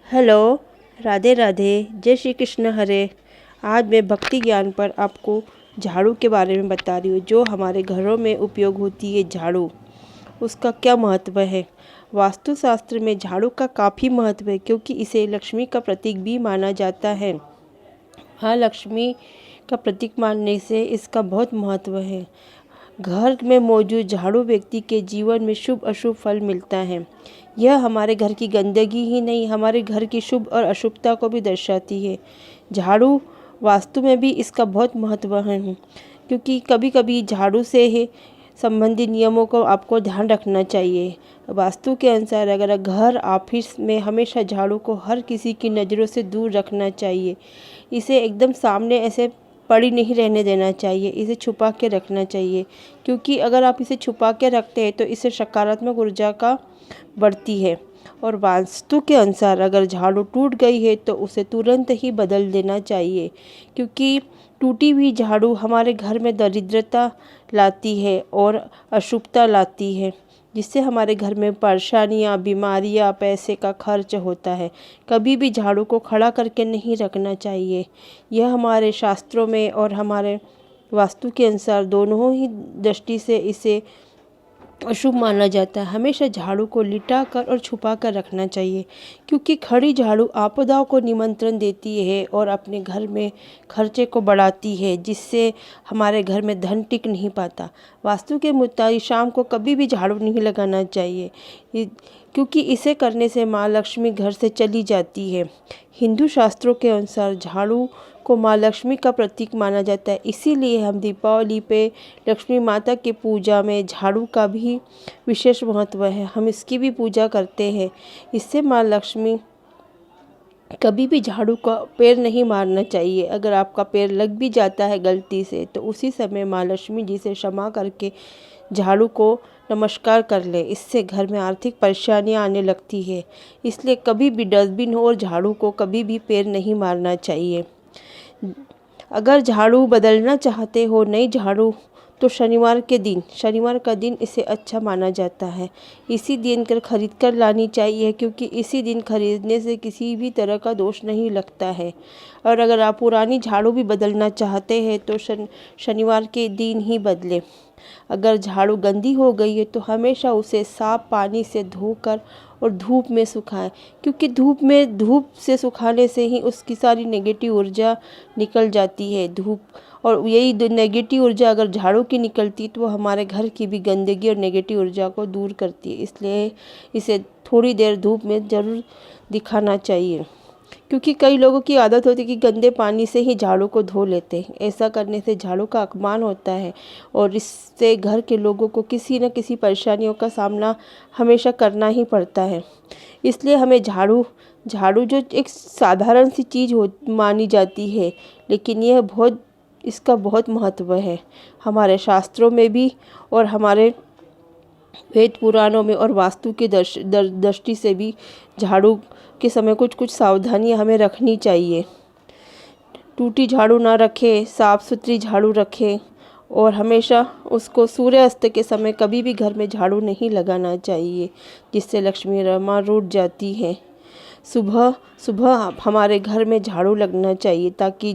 Hello, Radhe Radhe, जय श्री कृष्ण हरे। आज मैं भक्ति ज्ञान पर आपको झाड़ू के बारे में बता रही हूँ। जो हमारे घरों में उपयोग होती है झाड़ू, उसका क्या महत्व है। वास्तुशास्त्र में झाड़ू का काफ़ी महत्व है, क्योंकि इसे लक्ष्मी का प्रतीक भी माना जाता है। हाँ, लक्ष्मी का प्रतीक मानने से इसका बहुत महत्व है। घर में मौजूद झाड़ू व्यक्ति के जीवन में शुभ अशुभ फल मिलता है। यह हमारे घर की गंदगी ही नहीं, हमारे घर की शुभ और अशुभता को भी दर्शाती है। झाड़ू वास्तु में भी इसका बहुत महत्व है, क्योंकि कभी कभी झाड़ू से ही संबंधित नियमों को आपको ध्यान रखना चाहिए। वास्तु के अनुसार अगर घर ऑफिस में हमेशा झाड़ू को हर किसी की नज़रों से दूर रखना चाहिए। इसे एकदम सामने ऐसे पड़ी नहीं रहने देना चाहिए, इसे छुपा के रखना चाहिए, क्योंकि अगर आप इसे छुपा के रखते हैं तो इससे सकारात्मक ऊर्जा का बढ़ती है। और वास्तु के अनुसार अगर झाड़ू टूट गई है तो उसे तुरंत ही बदल देना चाहिए, क्योंकि टूटी हुई झाड़ू हमारे घर में दरिद्रता लाती है और अशुभता लाती है, जिससे हमारे घर में परेशानियाँ, बीमारियाँ, पैसे का खर्च होता है। कभी भी झाड़ू को खड़ा करके नहीं रखना चाहिए। यह हमारे शास्त्रों में और हमारे वास्तु के अनुसार दोनों ही दृष्टि से इसे अशुभ माना जाता है। हमेशा झाड़ू को लिटा कर और छुपा कर रखना चाहिए, क्योंकि खड़ी झाड़ू आपदाओं को निमंत्रण देती है और अपने घर में खर्चे को बढ़ाती है, जिससे हमारे घर में धन टिक नहीं पाता। वास्तु के मुताबिक शाम को कभी भी झाड़ू नहीं लगाना चाहिए, क्योंकि इसे करने से माँ लक्ष्मी घर से चली जाती है। हिंदू शास्त्रों के अनुसार झाड़ू को माँ लक्ष्मी का प्रतीक माना जाता है, इसीलिए हम दीपावली पे लक्ष्मी माता की पूजा में झाड़ू का भी विशेष महत्व है। हम इसकी भी पूजा करते हैं। इससे माँ लक्ष्मी कभी भी झाड़ू का पैर नहीं मारना चाहिए। अगर आपका पैर लग भी जाता है गलती से, तो उसी समय माँ लक्ष्मी जी से क्षमा करके झाड़ू को नमस्कार कर ले। इससे घर में आर्थिक परेशानियां आने लगती है। इसलिए कभी भी डस्टबिन हो और झाड़ू को कभी भी पैर नहीं मारना चाहिए। अगर झाड़ू बदलना चाहते हो नई झाड़ू, तो शनिवार का दिन इसे अच्छा माना जाता है। इसी दिन खरीद कर लानी चाहिए, क्योंकि इसी दिन खरीदने से किसी भी तरह का दोष नहीं लगता है। और अगर आप पुरानी झाड़ू भी बदलना चाहते हैं तो शनिवार के दिन ही बदलें। अगर झाड़ू गंदी हो गई है तो हमेशा उसे साफ पानी से धोकर और धूप में सुखाएं, क्योंकि धूप से सुखाने से ही उसकी सारी नेगेटिव ऊर्जा निकल जाती है। धूप और यही नेगेटिव ऊर्जा अगर झाड़ू की निकलती तो वो हमारे घर की भी गंदगी और नेगेटिव ऊर्जा को दूर करती है। इसलिए इसे थोड़ी देर धूप में ज़रूर दिखाना चाहिए, क्योंकि कई लोगों की आदत होती है कि गंदे पानी से ही झाड़ू को धो लेते हैं। ऐसा करने से झाड़ू का अपमान होता है और इससे घर के लोगों को किसी न किसी परेशानियों का सामना हमेशा करना ही पड़ता है। इसलिए हमें झाड़ू जो एक साधारण सी चीज़ मानी जाती है, लेकिन इसका बहुत महत्व है हमारे शास्त्रों में भी और हमारे वेद पुराणों में। और वास्तु के दृष्टि से भी झाड़ू के समय कुछ सावधानियां हमें रखनी चाहिए। टूटी झाड़ू ना रखें, साफ सुथरी झाड़ू रखें, और हमेशा उसको सूर्यास्त के समय कभी भी घर में झाड़ू नहीं लगाना चाहिए, जिससे लक्ष्मी रमा रूठ जाती है। सुबह सुबह हमारे घर में झाड़ू लगना चाहिए, ताकि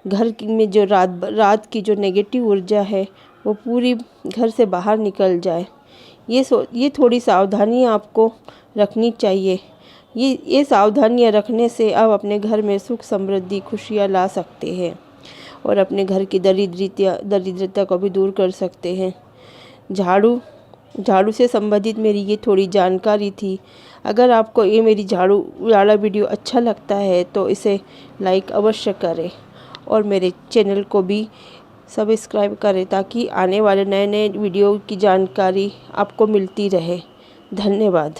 घर में जो रात की जो नेगेटिव ऊर्जा है वो पूरी घर से बाहर निकल जाए। ये थोड़ी सावधानियाँ आपको रखनी चाहिए। ये सावधानियाँ रखने से आप अपने घर में सुख समृद्धि खुशियाँ ला सकते हैं और अपने घर की दरिद्रता को भी दूर कर सकते हैं। झाड़ू से संबंधित मेरी ये थोड़ी जानकारी थी। अगर आपको ये मेरी झाड़ू वाला वीडियो अच्छा लगता है तो इसे लाइक अवश्य करें और मेरे चैनल को भी सब्सक्राइब करें, ताकि आने वाले नए वीडियो की जानकारी आपको मिलती रहे। धन्यवाद।